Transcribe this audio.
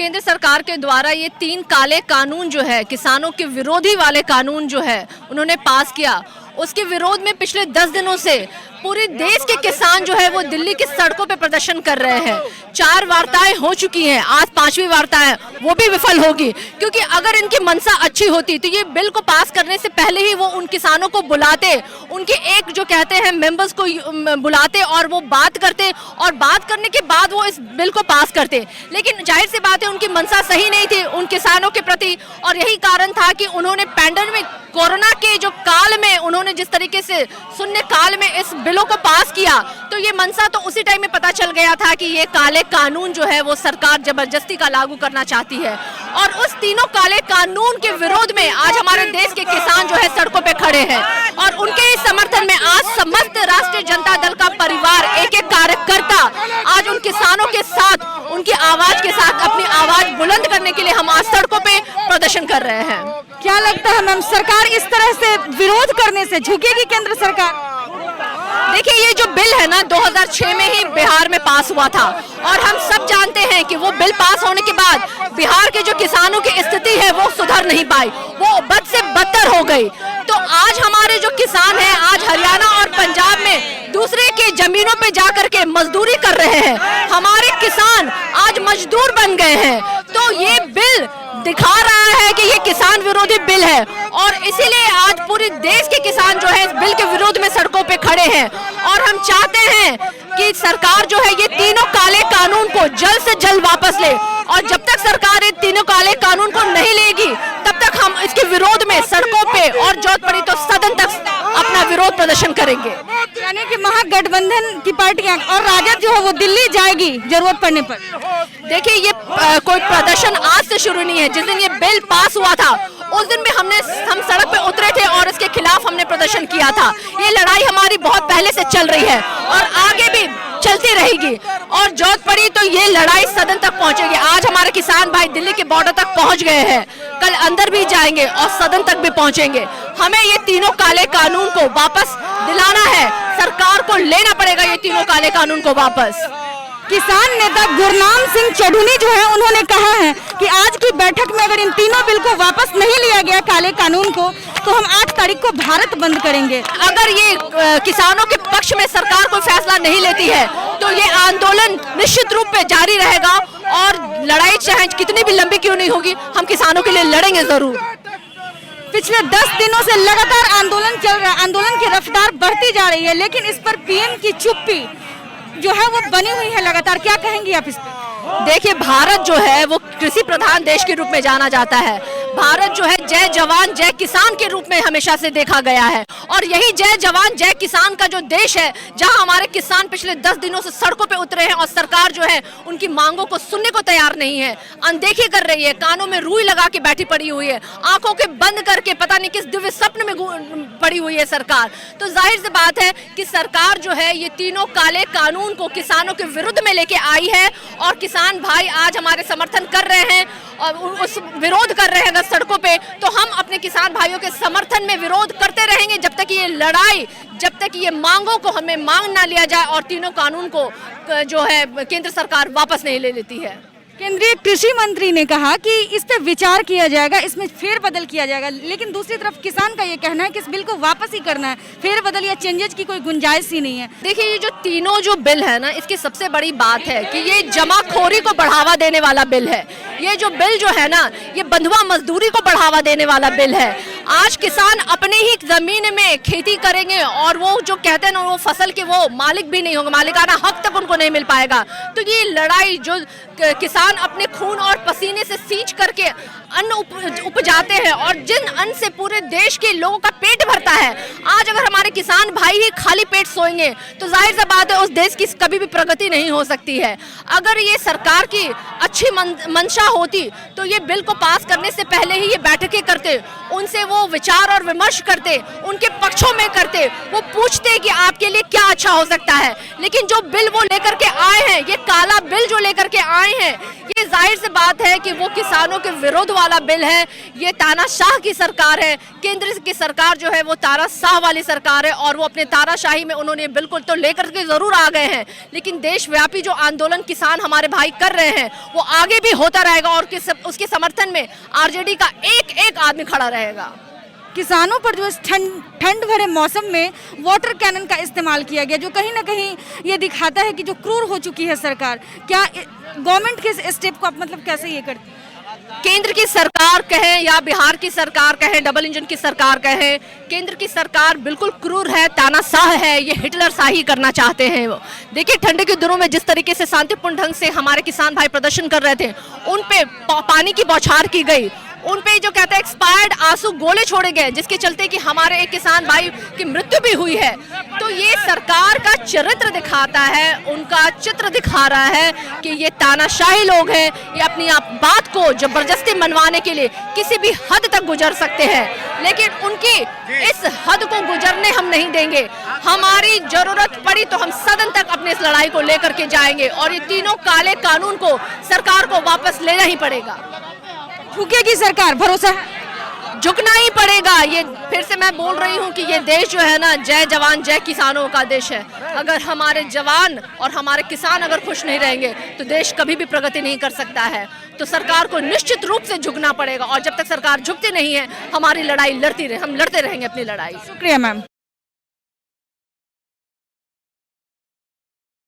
केंद्र सरकार के द्वारा ये 3 काले कानून जो है, किसानों के विरोधी वाले कानून जो है उन्होंने पास किया, उसके विरोध में पिछले 10 दिनों से पूरे देश के किसान जो है वो दिल्ली की सड़कों पे प्रदर्शन कर रहे हैं। 4 वार्ताएं हो चुकी हैं, आज 5वीं वार्ता है, वो भी विफल होगी, क्योंकि अगर इनकी मंशा अच्छी होती तो ये बिल को पास करने से पहले ही वो उन किसानों को बुलाते, उनके एक जो कहते हैं मेंबर्स को बुलाते और वो बात करते, और बात करने के बाद वो इस बिल को पास करते। लेकिन जाहिर सी बात है उनकी मंशा सही नहीं थी उन किसानों के प्रति, और यही कारण था कि उन्होंने पैंडेमिक कोरोना के जो काल में उन्होंने जिस तरीके से शून्य काल में इस बिलों को पास किया, तो ये मंशा तो उसी टाइम में पता चल गया था कि ये काले कानून जो है वो सरकार जबरदस्ती का लागू करना चाहती है। और उस तीनों काले कानून के विरोध में आज हमारे देश के किसान जो है सड़कों पे खड़े हैं, और उनके ही समर्थन में आज समस्त राष्ट्रीय जनता दल का परिवार, एक एक कार्यकर्ता आज उन किसानों के साथ, उनकी आवाज के साथ अपनी आवाज बुलंद करने के लिए हम आज सड़कों पे प्रदर्शन कर रहे हैं। क्या लगता है मैम, सरकार इस तरह से विरोध करने से झुकेगी केंद्र सरकार? देखिए, ये जो बिल है ना 2006 में ही बिहार में पास हुआ था, और हम सब जानते हैं कि वो बिल पास होने के बाद बिहार के जो किसानों की स्थिति है वो सुधर नहीं पाई, वो बद से बदतर हो गई। तो आज हमारे जो किसान हैं आज हरियाणा और पंजाब में दूसरे के जमीनों पे जाकर के मजदूरी कर रहे हैं। हमारे किसान आज मजदूर बन गए हैं। तो ये बिल दिखा रहा है कि ये किसान विरोधी बिल है, और इसीलिए आज पूरे देश के किसान जो है इस बिल के विरोध में सड़कों पे खड़े हैं। और हम चाहते हैं कि सरकार जो है ये तीनों काले कानून को जल्द से जल्द वापस ले, और जब तक सरकार ये तीनों काले कानून को नहीं लेगी तब तक हम इसके विरोध में सड़कों पे और जरूरत पड़ी तो सदन तक अपना विरोध प्रदर्शन करेंगे। यानी कि महागठबंधन की पार्टियां और राजद जो है वो दिल्ली जाएगी जरूरत पड़ने पर। देखिए, ये कोई प्रदर्शन आज से शुरू नहीं है। जिस दिन ये बिल पास हुआ था उस दिन में हम सड़क पे उतरे थे और इसके खिलाफ हमने प्रदर्शन किया था। ये लड़ाई हमारी बहुत पहले से चल रही है और आगे भी चलती रहेगी, और जरूरत पड़ी तो ये लड़ाई सदन तक पहुंचेगी। आज हमारे किसान भाई दिल्ली के बॉर्डर तक पहुंच गए हैं, कल अंदर भी जाएंगे और सदन तक भी पहुंचेंगे। हमें ये तीनों काले कानून को वापस दिलाना है, सरकार को लेना पड़ेगा ये तीनों काले कानून को वापस। किसान नेता गुरनाम सिंह चढ़ूनी जो है उन्होंने कहा है कि आज की बैठक में अगर इन तीनों बिल को वापस नहीं लिया गया काले कानून को, तो हम 8 तारीख को भारत बंद करेंगे। अगर ये किसानों के पक्ष में सरकार कोई फैसला नहीं लेती है तो ये आंदोलन निश्चित रूप पे जारी रहेगा, और लड़ाई चाहे कितनी भी लंबी क्यों नहीं होगी, हम किसानों के लिए लड़ेंगे जरूर। पिछले 10 दिनों से लगातार आंदोलन चल रहा है, आंदोलन की रफ्तार बढ़ती जा रही है, लेकिन इस पर पीएम की चुप्पी जो है वो बनी हुई है लगातार। क्या कहेंगी आप इस पर? देखिए, भारत जो है वो कृषि प्रधान देश के रूप में जाना जाता है। भारत जो है जय जवान जय किसान के रूप में हमेशा से देखा गया है, और यही जय जवान जय किसान का जो देश है, जहां हमारे किसान पिछले 10 दिनों से सड़कों पे उतरे हैं और सरकार जो है उनकी मांगों को सुनने को तैयार नहीं है, अनदेखी कर रही है, कानों में रुई लगा के बैठी पड़ी हुई है, आंखों के बंद करके पता नहीं किस दिव्य स्वप्न में पड़ी हुई है सरकार। तो जाहिर सी बात है कि सरकार जो है ये तीनों काले कानून को किसानों के विरुद्ध में लेके आई है, और किसान भाई आज हमारे समर्थन कर रहे हैं और उस विरोध कर रहे हैं अगर सड़कों पे, तो हम अपने किसान भाइयों के समर्थन में विरोध करते रहेंगे जब तक ये लड़ाई, जब तक ये मांगों को हमें मांग ना लिया जाए और तीनों कानून को जो है केंद्र सरकार वापस नहीं ले लेती है। केंद्रीय कृषि मंत्री ने कहा कि इस पे विचार किया जाएगा, इसमें फेरबदल किया जाएगा, लेकिन दूसरी तरफ किसान का ये कहना है कि इस बिल को वापस ही करना है, फेरबदल या चेंजेस की कोई गुंजाइश ही नहीं है। देखिए, ये जो तीनों जो बिल है ना, इसकी सबसे बड़ी बात है कि ये जमाखोरी को बढ़ावा देने वाला बिल है। ये जो बिल जो है ना, ये बंधुआ मजदूरी को बढ़ावा देने वाला बिल है। आज किसान अपने ही जमीन में खेती करेंगे और वो जो कहते हैं ना, वो फसल के वो मालिक भी नहीं होंगे, मालिकाना हक तक उनको नहीं मिल पाएगा। तो ये लड़ाई जो किसान अपने खून और पसीने से सींच करके अन्न उपजाते हैं, और जिन अन्न से पूरे देश के लोगों का पेट भरता है, आज अगर हमारे किसान भाई ही खाली पेट सोएंगे तो जाहिर सी बात है उस देश की कभी भी प्रगति नहीं हो सकती है। अगर ये सरकार की अच्छी मंशा होती तो ये बिल को पास करने से पहले ही ये बैठकें करते, उनसे वो विचार और विमर्श करते, उनके पक्षों में करते, वो पूछते कि आपके लिए क्या अच्छा हो सकता है। लेकिन जो बिल वो लेकर के आए हैं, ये काला बिल जो लेकर के आए हैं, ये जाहिर सी बात है कि वो किसानों के विरोध वाला बिल है। ये तानाशाह की सरकार है, केंद्र की सरकार जो है वो तानाशाह वाली सरकार है और वो अपने तानाशाही में उन्होंने बिल्कुल तो लेकर के जरूर आ गए हैं, लेकिन देशव्यापी जो आंदोलन किसान हमारे भाई कर रहे हैं वो आगे भी होता रहेगा और उसके समर्थन में आरजेडी का एक एक आदमी खड़ा रहेगा। किसानों पर जो इस ठंड भरे मौसम में वाटर कैनन का इस्तेमाल किया गया, जो कहीं ना कहीं ये दिखाता है कि जो क्रूर हो चुकी है सरकार। क्या गवर्नमेंट के इस स्टेप को आप मतलब कैसे ये करती है? केंद्र की सरकार कहें या बिहार की सरकार कहें, डबल इंजन की सरकार कहें, केंद्र की सरकार बिल्कुल क्रूर है, तानाशाह है, ये हिटलर शाही करना चाहते हैं। वो देखिए ठंडे के दिनों में जिस तरीके से शांतिपूर्ण ढंग से हमारे किसान भाई प्रदर्शन कर रहे थे, उन पे पानी की बौछार की गई, उन पे जो कहते हैं एक्सपायर्ड आंसू गोले छोड़े गए, जिसके चलते कि हमारे एक किसान भाई की मृत्यु भी हुई है। तो ये सरकार का चरित्र दिखाता है, उनका चित्र दिखा रहा है कि ये तानाशाही लोग हैं। ये अपनी बात को जबरदस्ती मनवाने के लिए किसी भी हद तक गुजर सकते हैं, लेकिन उनकी इस हद को गुजरने हम नहीं देंगे। हमारी जरूरत पड़ी तो हम सदन तक अपने इस लड़ाई को लेकर के जाएंगे और ये तीनों काले कानून को सरकार को वापस लेना ही पड़ेगा। झुकेगी सरकार, भरोसा है? झुकना ही पड़ेगा। ये फिर से मैं बोल रही हूँ कि ये देश जो है ना, जय जवान जय किसानों का देश है। अगर हमारे जवान और हमारे किसान अगर खुश नहीं रहेंगे तो देश कभी भी प्रगति नहीं कर सकता है। तो सरकार को निश्चित रूप से झुकना पड़ेगा और जब तक सरकार झुकती नहीं है हमारी लड़ाई हम लड़ते रहेंगे अपनी लड़ाई। शुक्रिया मैम।